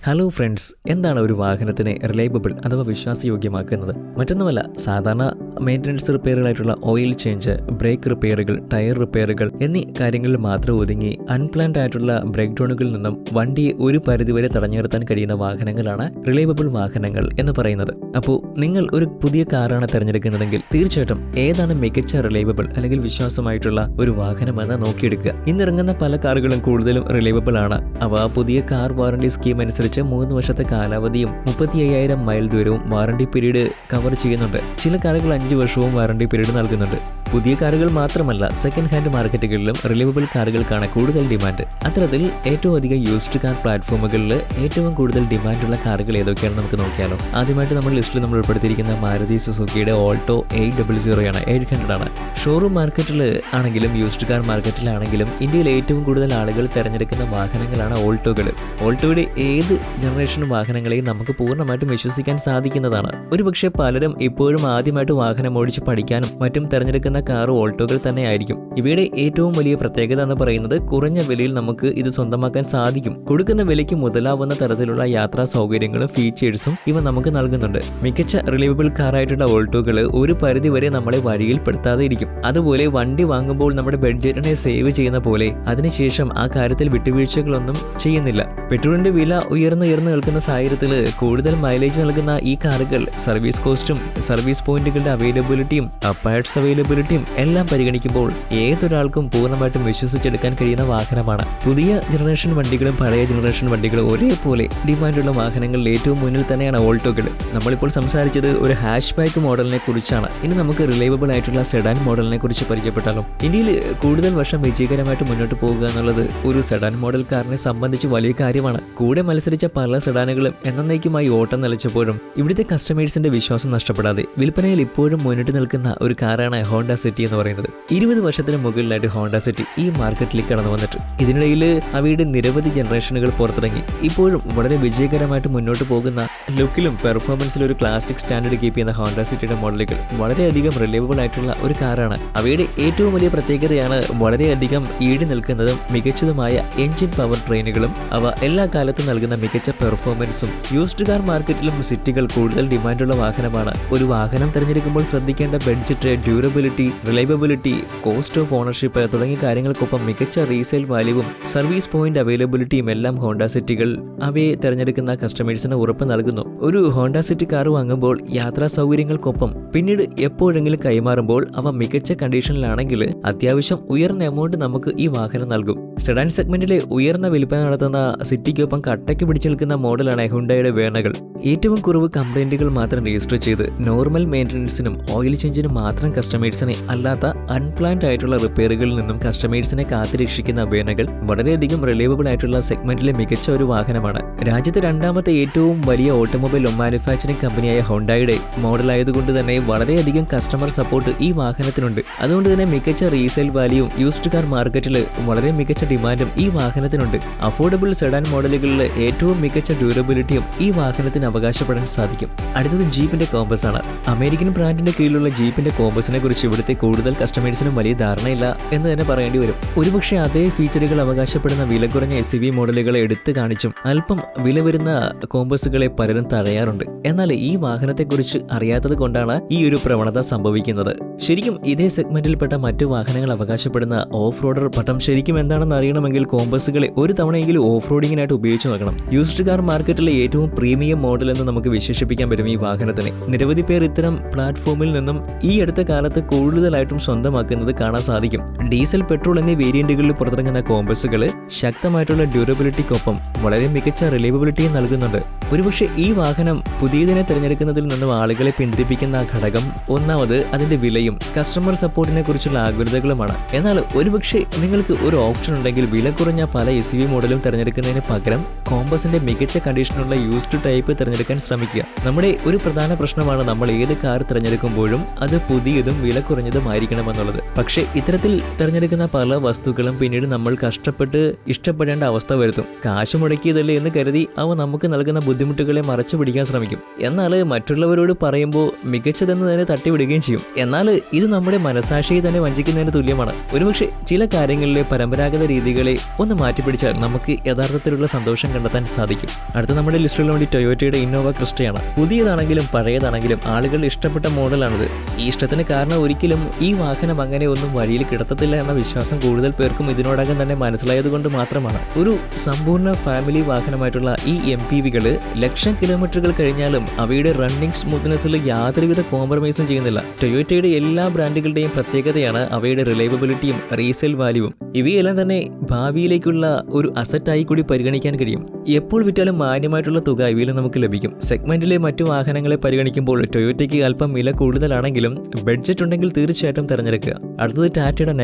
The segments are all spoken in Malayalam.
ഹലോ ഫ്രണ്ട്സ്, എന്താണ് ഒരു വാഹനത്തിനെ റിലയബിൾ അഥവാ വിശ്വാസയോഗ്യമാക്കുന്നത്? മറ്റൊന്നുമല്ല, സാധാരണ മെയിൻ്റനൻസ് റിപ്പയറുകളായിട്ടുള്ള ഓയിൽ ചേഞ്ച്, ബ്രേക്ക് റിപ്പയറുകൾ, ടയർ റിപ്പയറുകൾ എന്നീ കാര്യങ്ങളിൽ മാത്രം ഒതുങ്ങി അൺപ്ലാൻഡ് ആയിട്ടുള്ള ബ്രേക്ക് ഡൗണുകളിൽ നിന്നും വണ്ടിയെ ഒരു പരിധിവരെ തടഞ്ഞു നിർത്താൻ കഴിയുന്ന വാഹനങ്ങളാണ് റിലയബിൾ വാഹനങ്ങൾ എന്ന് പറയുന്നത്. അപ്പോൾ നിങ്ങൾ ഒരു പുതിയ കാറാണ് തിരഞ്ഞെടുക്കുന്നതെങ്കിൽ തീർച്ചയായിട്ടും ഏതാണ് മികച്ച റിലയബിൾ അല്ലെങ്കിൽ വിശ്വാസമായിട്ടുള്ള ഒരു വാഹനമെന്ന് നോക്കിയെടുക്കുക. ഇന്നിറങ്ങുന്ന പല കാറുകളും കൂടുതലും റിലയബിൾ ആണ്. അവ പുതിയ കാർ വാറണ്ടി സ്കീം അനുസരിച്ച് 3 വർഷത്തെ കാലാവധിയും 35,000 മൈൽ ദൂരവും വാറണ്ടി പീരീഡ് കവർ ചെയ്യുന്നുണ്ട്. ചില കാറുകൾ 5 വർഷവും വാറണ്ടി പീരീഡ് നൽകുന്നുണ്ട്. പുതിയ കാറുകൾ മാത്രമല്ല, സെക്കൻഡ് ഹാൻഡ് മാർക്കറ്റുകളിലും റിലയബിൾ കാറുകൾക്കാണ് കൂടുതൽ ഡിമാൻഡ്. അത്തരത്തിൽ ഏറ്റവും അധികം യൂസ്ഡ് കാർ പ്ലാറ്റ്ഫോമുകളിൽ ഏറ്റവും കൂടുതൽ ഡിമാൻഡുള്ള കാറുകൾ ഏതൊക്കെയാണെന്ന് നമുക്ക് നോക്കിയാലോ. ആദ്യമായിട്ട് നമ്മൾ ലിസ്റ്റിൽ നമ്മൾ ഉൾപ്പെടുത്തിയിരിക്കുന്ന മാരുതി സുസുക്കിയുടെ ഓൾട്ടോ 800 ആണ്, 800 ആണ്. ഷോറൂം മാർക്കറ്റിൽ ആണെങ്കിലും യൂസ്ഡ് കാർ മാർക്കറ്റിലാണെങ്കിലും ഇന്ത്യയിൽ ഏറ്റവും കൂടുതൽ ആളുകൾ തിരഞ്ഞെടുക്കുന്ന വാഹനങ്ങളാണ് ഓൾട്ടോകൾ. ഓൾട്ടോയുടെ ഏത് ജനറേഷൻ വാഹനങ്ങളെയും നമുക്ക് പൂർണ്ണമായിട്ടും വിശ്വസിക്കാൻ സാധിക്കുന്നതാണ്. ഒരുപക്ഷെ പലരും ഇപ്പോഴും ആദ്യമായിട്ട് വാഹനം ഓടിച്ച് പഠിക്കാനും മറ്റും തിരഞ്ഞെടുക്കുന്ന കാർ ഓൾട്ടോകൾ തന്നെ ആയിരിക്കും. ഇവയുടെ ഏറ്റവും വലിയ പ്രത്യേകത എന്ന് പറയുന്നത് കുറഞ്ഞ വിലയിൽ നമുക്ക് ഇത് സ്വന്തമാക്കാൻ സാധിക്കും. കൊടുക്കുന്ന വിലയ്ക്ക് മുതലാവുന്ന തരത്തിലുള്ള യാത്രാ സൗകര്യങ്ങളും ഫീച്ചേഴ്സും ഇവ നമുക്ക് നൽകുന്നുണ്ട്. മികച്ച റിലയബിൾ കാറായിട്ടുള്ള ഓൾട്ടോകൾ ഒരു പരിധി വരെ നമ്മളെ വഴിയിൽപ്പെടുത്താതെ ഇരിക്കും. അതുപോലെ വണ്ടി വാങ്ങുമ്പോൾ നമ്മുടെ ബഡ്ജറ്റിനെ സേവ് ചെയ്യുന്ന പോലെ അതിനുശേഷം ആ കാര്യത്തിൽ വിട്ടുവീഴ്ചകളൊന്നും ചെയ്യുന്നില്ല. പെട്രോളിന്റെ വില ഉയർന്നു നിൽക്കുന്ന സാഹചര്യത്തിൽ കൂടുതൽ മൈലേജ് നൽകുന്ന ഈ കാറുകൾ സർവീസ് കോസ്റ്റും സർവീസ് പോയിന്റുകളുടെ അവൈലബിലിറ്റിയും പാർട്സ് അവൈലബിലിറ്റിയും എല്ലാം പരിഗണിക്കുമ്പോൾ ഏതൊരാൾക്കും പൂർണ്ണമായിട്ടും വിശ്വസിച്ചെടുക്കാൻ കഴിയുന്ന വാഹനമാണ്. പുതിയ ജനറേഷൻ വണ്ടികളും പഴയ ജനറേഷൻ വണ്ടികളും ഒരേപോലെ ഡിമാൻഡുള്ള വാഹനങ്ങളിൽ ഏറ്റവും മുന്നിൽ തന്നെയാണ് ഓൾട്ടോകൾ. നമ്മളിപ്പോൾ സംസാരിച്ചത് ഒരു ഹാഷ് ബാക്ക് മോഡലിനെ കുറിച്ചാണ്. ഇനി നമുക്ക് റിലയബിൾ ആയിട്ടുള്ള സെഡാൻ മോഡലിനെ കുറിച്ച് പരിചയപ്പെട്ടാലോ. ഇന്ത്യയിൽ കൂടുതൽ വർഷം വിജയകരമായിട്ട് മുന്നോട്ട് പോകുക എന്നുള്ളത് ഒരു സെഡാൻ മോഡൽ കാറിനെ സംബന്ധിച്ച് വലിയ കാര്യമാണ്. കൂടെ മത്സരിച്ച പല സെഡാനുകളും എന്നേക്കുമായി ഓട്ടം നിലച്ചപ്പോഴും ഇവിടുത്തെ കസ്റ്റമേഴ്സിന്റെ വിശ്വാസം നഷ്ടപ്പെടാതെ വിൽപ്പനയിൽ ഇപ്പോഴും മുന്നിട്ട് നിൽക്കുന്ന ഒരു കാറാണ് ഹോണ്ട സിറ്റി എന്ന് പറയുന്നത്. 20 വർഷത്തിന് മുകളിലായിട്ട് ഹോണ്ട സിറ്റി ഈ മാർക്കറ്റിലേക്ക് കടന്നു വന്നിട്ട് ഇതിനിടയിൽ അവയുടെ നിരവധി ജനറേഷനുകൾ പുറത്തിറങ്ങി. ഇപ്പോഴും വളരെ വിജയകരമായിട്ട് മുന്നോട്ട് പോകുന്ന ലുക്കിലും പെർഫോമൻസിലും ഒരു ക്ലാസിക് സ്റ്റാൻഡേർഡ് കീപ്പ് ചെയ്യുന്ന ഹോണ്ട സിറ്റിയുടെ മോഡലുകൾ വളരെയധികം റിലയബിൾ ആയിട്ടുള്ള ഒരു കാറാണ്. അവയുടെ ഏറ്റവും വലിയ പ്രത്യേകതയാണ് വളരെയധികം ഈടി നിൽക്കുന്നതും മികച്ചതുമായ എഞ്ചിൻ പവർ ട്രെയിനുകളും അവ എല്ലാ കാലത്തും നൽകുന്ന മികച്ച പെർഫോമൻസും. യൂസ്ഡ് കാർ മാർക്കറ്റിലും സിറ്റികൾ കൂടുതൽ ഡിമാൻഡുള്ള വാഹനമാണ്. ഒരു വാഹനം തിരഞ്ഞെടുക്കുമ്പോൾ ശ്രദ്ധിക്കേണ്ട budget, durability, reliability, cost of ownership തുടങ്ങിയ കാര്യങ്ങൾക്കൊപ്പം മികച്ച റീസെയിൽ വാല്യൂവും സർവീസ് പോയിന്റ് അവൈലബിലിറ്റിയും എല്ലാം ഹോണ്ട സിറ്റികൾ അവയെ തിരഞ്ഞെടുക്കുന്ന കസ്റ്റമേഴ്സിന് ഉറപ്പ് നൽകുന്നു. ഒരു ഹോണ്ട സിറ്റി കാർ വാങ്ങുമ്പോൾ യാത്രാ സൗകര്യങ്ങൾക്കൊപ്പം പിന്നീട് എപ്പോഴെങ്കിലും കൈമാറുമ്പോൾ അവ മികച്ച കണ്ടീഷനിലാണെങ്കിൽ അത്യാവശ്യം ഉയർന്ന എമൗണ്ട് നമുക്ക് ഈ വാഹനം നൽകും. സെഡാൻ സെഗ്മെന്റിലെ ഉയർന്ന വിൽപ്പന നടത്തുന്ന സിറ്റിക്കൊപ്പം കട്ടയ്ക്ക് പിടിച്ചു നിൽക്കുന്ന മോഡലാണ് ഹുണ്ടായുടെ വേണകൾ. ഏറ്റവും കുറവ് കംപ്ലൈന്റുകൾ മാത്രം രജിസ്റ്റർ ചെയ്ത് നോർമൽ മെയിൻ്റനൻസിനും ഓയിൽ ചേഞ്ചിനും മാത്രം കസ്റ്റമേഴ്സിനെ അല്ലാത്ത അൺപ്ലാൻഡ് ആയിട്ടുള്ള റിപ്പയറുകളിൽ നിന്നും കസ്റ്റമേഴ്സിനെ കാത്തുരക്ഷിക്കുന്ന വേണകൾ വളരെയധികം റിലയബിൾ ആയിട്ടുള്ള സെഗ്മെന്റിലെ മികച്ച ഒരു വാഹനമാണ്. രാജ്യത്തെ രണ്ടാമത്തെ ഏറ്റവും വലിയ ഓട്ടോമൊബൈൽ മാനുഫാക്ചറിംഗ് കമ്പനിയായ ഹോണ്ടയുടെ മോഡലായതുകൊണ്ട് തന്നെ വളരെയധികം കസ്റ്റമർ സപ്പോർട്ട് ഈ വാഹനത്തിനുണ്ട്. അതുകൊണ്ട് തന്നെ മികച്ച റീസെയിൽ വാല്യൂവും യൂസ്ഡ് കാർ മാർക്കറ്റിൽ വളരെ മികച്ച ഡിമാൻഡും ഈ വാഹനത്തിനുണ്ട്. അഫോർഡബിൾ സെഡാൻ മോഡലുകളിൽ ഏറ്റവും മികച്ച ഡ്യൂറബിലിറ്റിയും ഈ വാഹനത്തിന് അവകാശപ്പെടാൻ സാധിക്കും. അടുത്തത് ജീപ്പിന്റെ കോമ്പസ് ആണ്. അമേരിക്കൻ ബ്രാൻഡിന്റെ കീഴിലുള്ള ജീപ്പിന്റെ കോമ്പസിനെ കുറിച്ച് ഇവിടുത്തെ കൂടുതൽ കസ്റ്റമേഴ്സിനും വലിയ ധാരണയില്ല എന്ന് തന്നെ പറയേണ്ടി വരും. ഒരുപക്ഷെ അതേ ഫീച്ചറുകൾ അവകാശപ്പെടുന്ന വില കുറഞ്ഞ SUV മോഡലുകളെ എടുത്തു കാണിച്ചും അല്പം വില വരുന്ന കോമ്പസുകളെ പലരും തടയാറുണ്ട്. എന്നാൽ ഈ വാഹനത്തെക്കുറിച്ച് അറിയാത്തത് കൊണ്ടാണ് ഈ ഒരു പ്രവണത സംഭവിക്കുന്നത്. ശരിക്കും ഇതേ സെഗ്മെന്റിൽപ്പെട്ട മറ്റു വാഹനങ്ങൾ അവകാശപ്പെടുന്ന ഓഫ് റോഡർ പട്ടം ശരിക്കും എന്താണെന്ന് അറിയണമെങ്കിൽ കോമ്പസുകളെ ഒരു തവണയെങ്കിലും ഓഫ് റോഡിങ്ങിനായിട്ട് ഉപയോഗിച്ച് നോക്കണം. യൂസ്ഡ് കാർ മാർക്കറ്റിലെ ഏറ്റവും പ്രീമിയം മോഡൽ എന്ന് നമുക്ക് വിശേഷിപ്പിക്കാൻ പറ്റും ഈ വാഹനത്തിനെ. നിരവധി പേർ ഇത്തരം പ്ലാറ്റ്ഫോമിൽ നിന്നും ഈ അടുത്ത കാലത്ത് കൂടുതലായിട്ടും സ്വന്തമാക്കുന്നത് കാണാൻ സാധിക്കും. ഡീസൽ, പെട്രോൾ എന്നീ വേരിയന്റുകളിൽ പുറത്തിറങ്ങുന്ന കോമ്പസുകൾ ശക്തമായിട്ടുള്ള ഡ്യൂറബിലിറ്റിക്കൊപ്പം വളരെ മികച്ച റിലയബിലിറ്റിയും നൽകുന്നുണ്ട്. ഒരുപക്ഷെ ഈ വാഹനം പുതിയതിനെ തിരഞ്ഞെടുക്കുന്നതിൽ നിന്നും ആളുകളെ പിന്തിരിപ്പിക്കുന്ന ഘടകം ഒന്നാമത് അതിന്റെ വിലയും കസ്റ്റമർ സപ്പോർട്ടിനെ കുറിച്ചുള്ള ആകുലതകളുമാണ്. എന്നാൽ ഒരുപക്ഷെ നിങ്ങൾക്ക് ഒരു ഓപ്ഷൻ ഉണ്ടെങ്കിൽ വില കുറഞ്ഞ പല SUV മോഡലും തിരഞ്ഞെടുക്കുന്നതിന് പകരം കോമ്പസിന്റെ മികച്ച കണ്ടീഷനുള്ള യൂസ്ഡ് ടൈപ്പ് തിരഞ്ഞെടുക്കാൻ ശ്രമിക്കുക. നമ്മുടെ ഒരു പ്രധാന പ്രശ്നമാണ് നമ്മൾ ഏത് കാർ തിരഞ്ഞെടുക്കുമ്പോഴും അത് പുതിയതും വില കുറഞ്ഞതുമായിരിക്കണമെന്നുള്ളത്. പക്ഷേ ഇത്തരത്തിൽ തിരഞ്ഞെടുക്കുന്ന പല വസ്തുക്കളും പിന്നീട് നമ്മൾ കഷ്ടപ്പെട്ട് ഇഷ്ടപ്പെടേണ്ട അവസ്ഥ വരുത്തും. കാശ് മുടക്കിയതല്ലേ എന്ന് കരുതി അവ നമുക്ക് നൽകുന്ന ബുദ്ധിമുട്ടുകളെ മറച്ചു പിടിക്കാൻ ശ്രമിക്കും. എന്നാൽ മറ്റുള്ളവരോട് പറയുമ്പോൾ മികച്ചതെന്ന് തന്നെ തട്ടിവിടുകയും ചെയ്യും. എന്നാൽ ഇത് നമ്മുടെ മനസാക്ഷിയെ തന്നെ വഞ്ചിക്കുന്നതിന് തുല്യമാണ്. ഒരുപക്ഷെ ചില കാര്യങ്ങളിലെ പരമ്പരാഗത രീതികളെ ഒന്ന് മാറ്റിപ്പിടിച്ചാൽ നമുക്ക് യഥാർത്ഥത്തിലുള്ള സന്തോഷം കണ്ടെത്താൻ സാധിക്കും. അടുത്ത നമ്മുടെ ലിസ്റ്റിലുള്ള വണ്ടി ടൊയോട്ടയുടെ ഇന്നോവ ക്രിസ്റ്റയാണ്. പുതിയതാണെങ്കിലും പഴയതാണെങ്കിലും ആളുകളുടെ ഇഷ്ടപ്പെട്ട മോഡലാണിത്. ഈ ഇഷ്ടത്തിന് കാരണം ഒരിക്കലും ഈ വാഹനം അങ്ങനെ ഒന്നും വഴിയിൽ കിടത്തത്തില്ല എന്ന വിശ്വാസം കൂടുതൽ പേർക്കും ഇതിനോടകം തന്നെ മനസ്സിലായതുകൊണ്ട് മാത്രമാണ്. ഒരു സമ്പൂർണ്ണ ഫാമിലി വാഹനമായിട്ടുള്ള ഈ MPVകൾ ലക്ഷം കിലോമീറ്ററുകൾ കഴിഞ്ഞാലും അവയുടെ റണ്ണിംഗ് സ്മൂത്ത്നെസ്സിൽ യാതൊരുവിധ കോംപ്രമൈസും ചെയ്യുന്നില്ല. ടൊയോട്ടയുടെ എല്ലാ ബ്രാൻഡുകളുടെയും പ്രത്യേകതയാണ് അവയുടെ റിലയബിലിറ്റിയും റീസെയിൽ വാല്യൂവും. ഇവയെല്ലാം തന്നെ ഭാവിയിലേക്കുള്ള ഒരു അസറ്റായി കൂടി പരിഗണിക്കാൻ കഴിയും. എപ്പോൾ വിറ്റാലും മാന്യമായിട്ടുള്ള തുക ഇവയിൽ നമുക്ക് ലഭിക്കും. സെഗ്മെന്റിലെ മറ്റു വാഹനങ്ങളെ പരിഗണിക്കുമ്പോൾ ടൊയോട്ടയ്ക്ക് അല്പം വില കൂടുതലാണെങ്കിലും ബഡ്ജറ്റ് ഉണ്ടെങ്കിൽ തീർച്ചയായിട്ടും തിരഞ്ഞെടുക്കുക. അടുത്തത് ടാറ്റയുടെ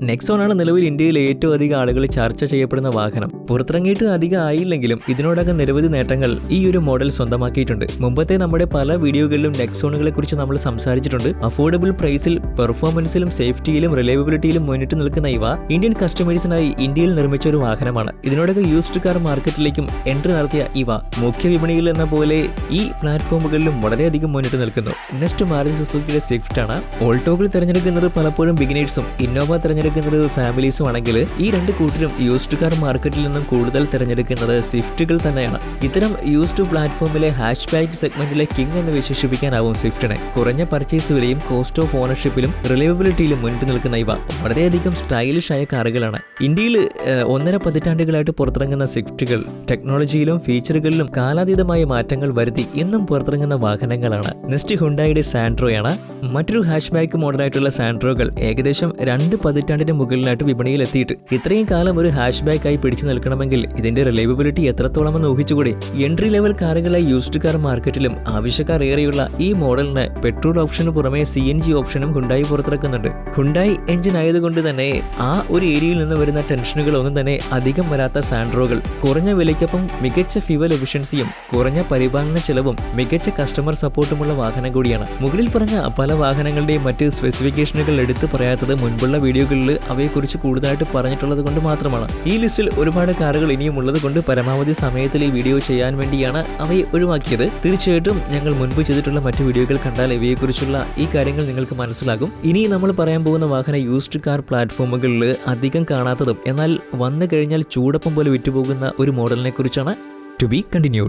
നെക്സോൺ ആണ് നിലവിൽ ഇന്ത്യയിൽ ഏറ്റവും അധികം ആളുകൾ ചർച്ച ചെയ്യപ്പെടുന്ന വാഹനം. പുറത്തിറങ്ങിയിട്ട് അധികം ആയില്ലെങ്കിലും ഇതിനോടകം നിരവധി നേട്ടങ്ങൾ ഈ ഒരു മോഡൽ സ്വന്തമാക്കിയിട്ടുണ്ട്. മുമ്പത്തെ നമ്മുടെ പല വീഡിയോകളിലും നെക്സോണുകളെ കുറിച്ച് നമ്മൾ സംസാരിച്ചിട്ടുണ്ട്. അഫോർഡബിൾ പ്രൈസിൽ പെർഫോമൻസിലും സേഫ്റ്റിയിലും റിലയബിലിറ്റിയിലും മുന്നിട്ട് നിൽക്കുന്ന ഇവ ഇന്ത്യൻ കസ്റ്റമേഴ്സിനായി ഇന്ത്യയിൽ നിർമ്മിച്ച ഒരു വാഹനമാണ്. ഇതിനോടകം യൂസ്ഡ് കാർ മാർക്കറ്റിലേക്കും എൻട്രി നടത്തിയ ഇവ മുഖ്യ വിപണിയിൽ എന്ന പോലെ ഈ പ്ലാറ്റ്ഫോമുകളിലും വളരെയധികം മുന്നിട്ട് നിൽക്കുന്നു. നെക്സ്റ്റ് മാരുതി സുസുക്കിയുടെ സ്വിഫ്റ്റ് ആണ്. ഓൾട്ടോകൾ തിരഞ്ഞെടുക്കുന്നത് പലപ്പോഴും ബിഗിനേഴ്സും ഇന്നോവ തിരഞ്ഞെടുക്കുന്നത് ഫാമിലീസും ആണെങ്കിൽ ഈ രണ്ട് കൂട്ടരും യൂസ്ഡ് കാർ മാർക്കറ്റിൽ നിന്നും കൂടുതൽ തിരഞ്ഞെടുക്കുന്നത് സ്വിഫ്റ്റുകൾ തന്നെയാണ്. ഇത്തരം യൂസ്ഡ് പ്ലാറ്റ്ഫോമിലെ ഹാഷ് ബാക്ക് സെഗ്മെന്റിലെ കിങ് എന്ന് വിശേഷിപ്പിക്കാനാവും സ്വിഫ്റ്റിനെ. കുറഞ്ഞ പർച്ചേസ് വിലയും കോസ്റ്റ് ഓഫ് ഓണർഷിപ്പിലും റിലയബിലിറ്റിയിലും മുന്നിട്ട് നിൽക്കുന്ന ഇവ വളരെയധികം സ്റ്റൈലിഷ് ആയ കാറുകളാണ്. ഇന്ത്യയിൽ 1.5 പതിറ്റാണ്ടുകളായിട്ട് പുറത്തിറങ്ങുന്ന സ്വിഫ്റ്റുകൾ ടെക്നോളജിയിലും ഫീച്ചറുകളിലും കാലാതീതമായ മാറ്റങ്ങൾ വരുത്തി ഇന്നും പുറത്തിറങ്ങുന്ന വാഹനങ്ങളാണ്. നെക്സ്റ്റ് ഹുണ്ടായുടെ സാൻട്രോയാണ്. മറ്റൊരു ഹാഷ് ബാക്ക് മോഡലായിട്ടുള്ള സാൻട്രോകൾ ഏകദേശം 2 പതിറ്റാണ്ടിന് മുകളിലായിട്ട് വിപണിയിൽ എത്തിയിട്ട് ഇത്രയും കാലം ഒരു ഹാഷ് ബാക്കായി പിടിച്ചു നിൽക്കണമെങ്കിൽ ഇതിന്റെ റിലയബിലിറ്റി എത്രത്തോളമെന്ന് ഊഹിച്ചുകൂടി. എൻട്രി ലെവൽ കാറുകളായി യൂസ്ഡ് കാർ മാർക്കറ്റിലും ആവശ്യക്കാർ ഏറെയുള്ള ഈ മോഡലിന് പെട്രോൾ ഓപ്ഷന് പുറമെ CNG ഓപ്ഷനും ഹുണ്ടായി പുറത്തിറക്കുന്നുണ്ട്. ഹുണ്ടായി എഞ്ചിൻ ആയതുകൊണ്ട് തന്നെ ആ ഒരു ഏരിയയിൽ നിന്ന് വരുന്ന ടെൻഷനുകളൊന്നും തന്നെ അധികം വരാത്ത സാൻട്രോകൾ കുറഞ്ഞ വിലയ്ക്കൊപ്പം മികച്ച ഫ്യൂവൽ എഫിഷ്യൻസിയും കുറഞ്ഞ പരിപാലന ചെലവും മികച്ച കസ്റ്റമർ സപ്പോർട്ടുമുള്ള വാഹനം കൂടിയാണ്. മുകളിൽ പറഞ്ഞ പല വാഹനങ്ങളുടെയും മറ്റ് സ്പെസിഫിക്കേഷനുകൾ എടുത്തു പറയാത്തത് മുൻപുള്ള വീഡിയോകളിൽ അവയെക്കുറിച്ച് കൂടുതലായിട്ട് പറഞ്ഞിട്ടുള്ളത് കൊണ്ട് മാത്രമാണ്. ഈ ലിസ്റ്റിൽ ഒരുപാട് കാറുകൾ ഇനിയും ഉള്ളത് കൊണ്ട് പരമാവധി സമയത്തിൽ ഈ വീഡിയോ ചെയ്യാൻ വേണ്ടിയാണ് അവയെ ഒഴിവാക്കിയത്. തീർച്ചയായിട്ടും ഞങ്ങൾ മുൻപ് ചെയ്തിട്ടുള്ള മറ്റു വീഡിയോകൾ കണ്ടാൽ ഇവയെക്കുറിച്ചുള്ള ഈ കാര്യങ്ങൾ നിങ്ങൾക്ക് മനസ്സിലാകും. ഇനി നമ്മൾ പറയാൻ പോകുന്ന വാഹന യൂസ്ഡ് കാർ പ്ലാറ്റ്ഫോമുകളിൽ അധികം കാണാത്തതും എന്നാൽ വന്നു കഴിഞ്ഞാൽ ചൂടപ്പം പോലെ വിറ്റുപോകുന്ന ഒരു മോഡലിനെ കുറിച്ചാണ്. To be continued.